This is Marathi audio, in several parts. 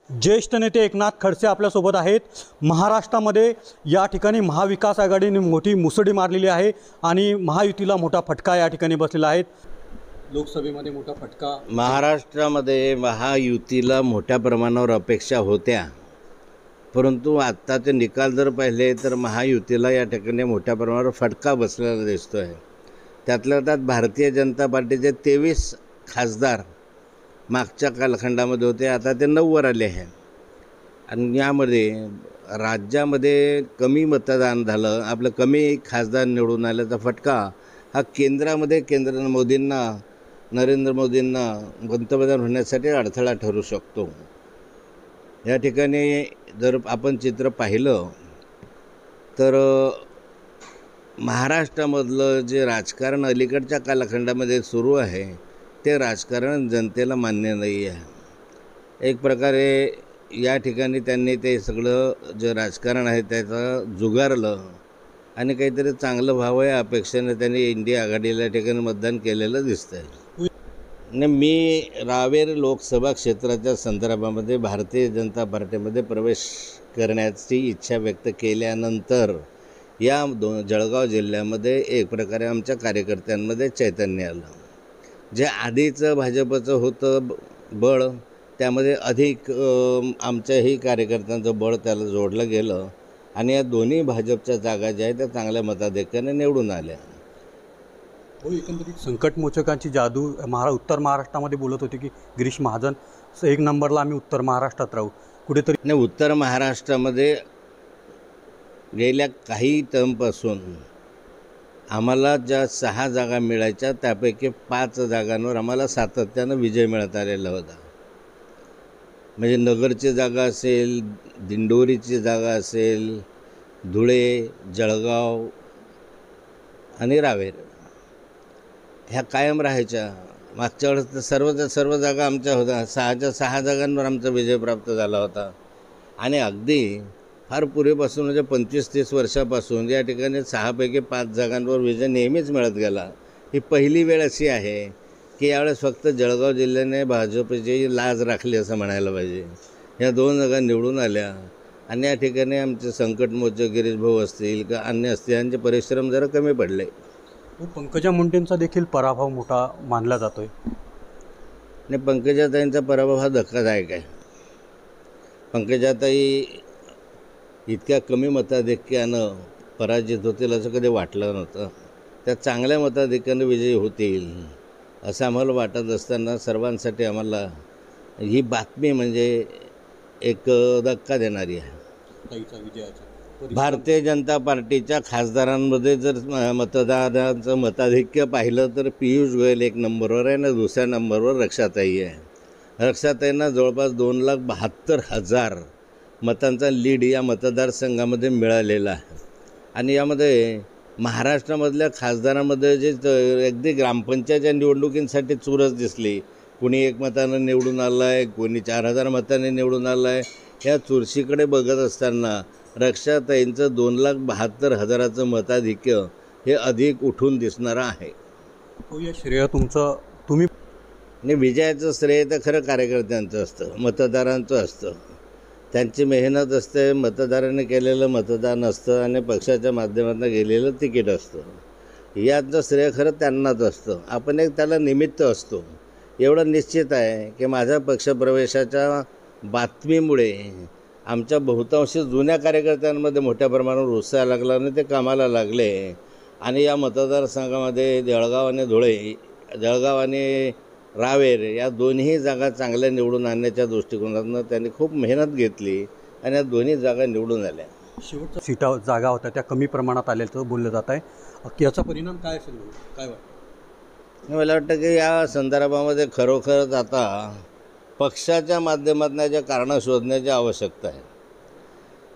ज्येष्ठ नेते एकनाथ खडसे आपल्यासोबत आहेत। महाराष्ट्रामध्ये या ठिकाणी महाविकास आघाडीने मोठी मुसडी मारलेली आहे आणि महायुतीला मोठा फटका या ठिकाणी बसलेला आहे। लोकसभेमध्ये मोठा फटका महाराष्ट्रामध्ये महायुतीला मोठ्या प्रमाणावर अपेक्षा होत्या, परंतु आत्ताचे निकाल जर पाहिले तर महायुतीला या ठिकाणी मोठ्या प्रमाणावर फटका बसलेला दिसतो आहे। त्यातल्या त्यात भारतीय जनता पार्टीचे 23 खासदार मागच्या कालखंडामध्ये होते, आता ते 9 वर आले आहे आणि यामध्ये राज्यामध्ये कमी मतदान झालं, आपलं कमी खासदार निवडून आल्याचा फटका हा नरेंद्र मोदींना पंतप्रधान होण्यासाठी अडथळा ठरू शकतो। या ठिकाणी जर आपण चित्र पाहिलं तर महाराष्ट्रामधलं जे राजकारण अलीकडच्या कालखंडामध्ये सुरू आहे ते राजकारण जनतेला मान्य नाही आहे। एक प्रकारे या ठिकाणी त्यांनी ते सगळं जे राजकारण आहे त्याचं जुगारलं आणि काहीतरी चांगलं व्हावं या अपेक्षेने त्यांनी इंडिया आघाडीला ठिकाणी मतदान केलेलं दिसतं आहे। आणि मी रावेर लोकसभा क्षेत्राच्या संदर्भामध्ये भारतीय जनता पार्टीमध्ये प्रवेश करण्याची इच्छा व्यक्त केल्यानंतर या जळगाव जिल्ह्यामध्ये एक प्रकारे आमच्या कार्यकर्त्यांमध्ये चैतन्य आलं। जे आधीचं भाजपचं होतं बळ, त्यामध्ये अधिक आमच्याही कार्यकर्त्यांचं बळ त्याला जोडलं गेलं आणि या दोन्ही भाजपच्या जागा ज्या आहेत त्या चांगल्या मताधिक्याने निवडून आल्या। एकंदरीत संकटमोचकांची जादू उत्तर महाराष्ट्रामध्ये बोलत होते की गिरीश महाजन 1 नंबरला आम्ही उत्तर महाराष्ट्रात राहू कुठेतरी। नाही, उत्तर महाराष्ट्रामध्ये गेल्या काही टर्मपासून आम्हाला ज्या 6 जागा मिळायच्या त्यापैकी 5 जागांवर आम्हाला सातत्यानं विजय मिळत आलेला होता। म्हणजे नगरची जागा असेल, दिंडोरीची जागा असेल, धुळे, जळगाव आणि रावेर ह्या कायम राहायच्या। मागच्या वेळेस तर सर्व जागा आमच्या होत्या। 6च्या 6 जागांवर आमचा विजय प्राप्त झाला होता आणि अगदी फार पूर्वीपासून म्हणजे 25-30 वर्षापासून या ठिकाणी 6 पैकी 5 जागांवर विजय नेहमीच मिळत गेला। ही पहिली वेळ अशी आहे की यावेळेस फक्त जळगाव जिल्ह्याने भाजपची लाज राखली असं म्हणायला पाहिजे। ह्या 2 जागा निवडून आल्या आणि या ठिकाणी आमचे संकटमोचक गिरीश भाऊ असतील का अन्य असतील यांचे परिश्रम जरा कमी पडले। पंकजा मुंडेंचा देखील पराभव मोठा मानला जातोय आणि पंकजाताईंचा पराभव हा धक्कादायक आहे। पंकजाताई इतक्या कमी मताधिक्यानं पराजित होतील असं कधी वाटलं नव्हतं। त्या चांगल्या मताधिक्यानं विजयी होतील असं आम्हाला वाटत असताना सर्वांसाठी आम्हाला ही बातमी म्हणजे एक धक्का देणारी आहे। भारतीय जनता पार्टीच्या खासदारांमध्ये जर मतदारांचं मताधिक्य पाहिलं तर पियुष गोयल 1 नंबरवर आहे आणि 2ऱ्या नंबरवर रक्षाताई आहे। रक्षाताईंना जवळपास 2,72,000 मतांचा लीड या मतदारसंघामध्ये मिळालेला आहे आणि यामध्ये महाराष्ट्रामधल्या खासदारांमध्ये जे अगदी ग्रामपंचायतच्या निवडणुकींसाठी चुरस दिसली, कोणी 1 मतानं निवडून आलं आहे, कोणी 4,000 मतांनी निवडून आलं आहे। ह्या चुरशीकडे बघत असताना रक्षाताईंचं 2,72,000चं मताधिक्य हे अधिक उठून दिसणारं आहे। हे श्रेय तुमचं तुम्ही आणि विजयाचं श्रेय तर खरं कार्यकर्त्यांचं असतं, मतदारांचं असतं। त्यांची मेहनत असते, मतदारांनी केलेलं मतदान असतं आणि पक्षाच्या माध्यमातून गेलेलं तिकीट असतं। याचं श्रेय खरं त्यांनाच असतं। आपण एक त्याला निमित्त असतो। एवढं निश्चित आहे की माझ्या पक्षप्रवेशाच्या बातमीमुळे आमच्या बहुतांश जुन्या कार्यकर्त्यांमध्ये मोठ्या प्रमाणावर उत्साह लागला आणि ते कामाला लागले आणि या मतदारसंघामध्ये जळगाव आणि रावेर या दोन्ही जागा चांगल्या निवडून आणण्याच्या दृष्टिकोनातून त्यांनी खूप मेहनत घेतली आणि या दोन्ही जागा निवडून आल्या। शेवटच्या जागा होत्या त्या कमी प्रमाणात आल्याचं बोललं जात आहे, याचा परिणाम काय असेल, काय वाटतं? मला वाटतं की या संदर्भामध्ये खरोखरच आता पक्षाच्या माध्यमातून ज्या कारणं शोधण्याची आवश्यकता आहे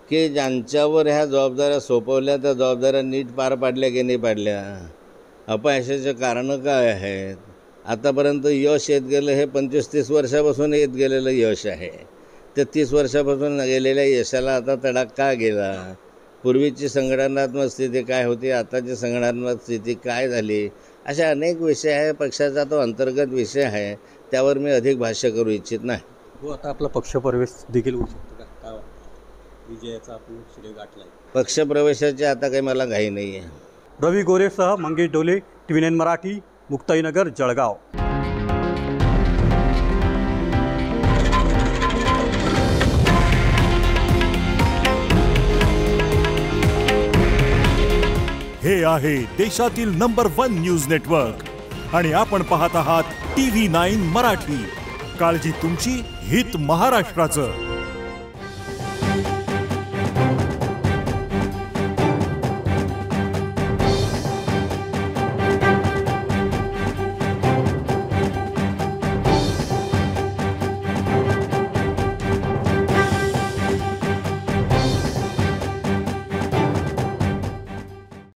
की ज्यांच्यावर ह्या जबाबदाऱ्या सोपवल्या त्या जबाबदाऱ्या नीट पार पाडल्या की नाही पाडल्या, अपयशाचे कारणं काय आहेत। आतापर्यंत यश येत गेलं हे 25-30 वर्षापासून येत गेलेलं यश आहे। ते 30 वर्षापासून गेलेल्या यशाला आता तडा का गेला? पूर्वीची संघटनात्मक स्थिती काय होती, आताची संघटनात्मक स्थिती काय झाली, अशा अनेक विषय आहे। पक्षाचा तो अंतर्गत विषय आहे, त्यावर मी अधिक भाष्य करू इच्छित नाही। हो, आता आपला पक्षप्रवेश देखील होऊ शकतो का? काय वाटतं? विजयाचा आपण श्रेय गाठलाय. पक्षप्रवेशाची आता काही मला घाई नाही आहे. रवी गोरेसह मंगेश डोले, TVN मराठी, मुक्ताईनगर, जळगाव. हे आहे देशातील नंबर 1 न्यूज नेटवर्क आणि आपण पाहत आहात TV9 मराठी. काळजी तुमची, हित महाराष्ट्राचं.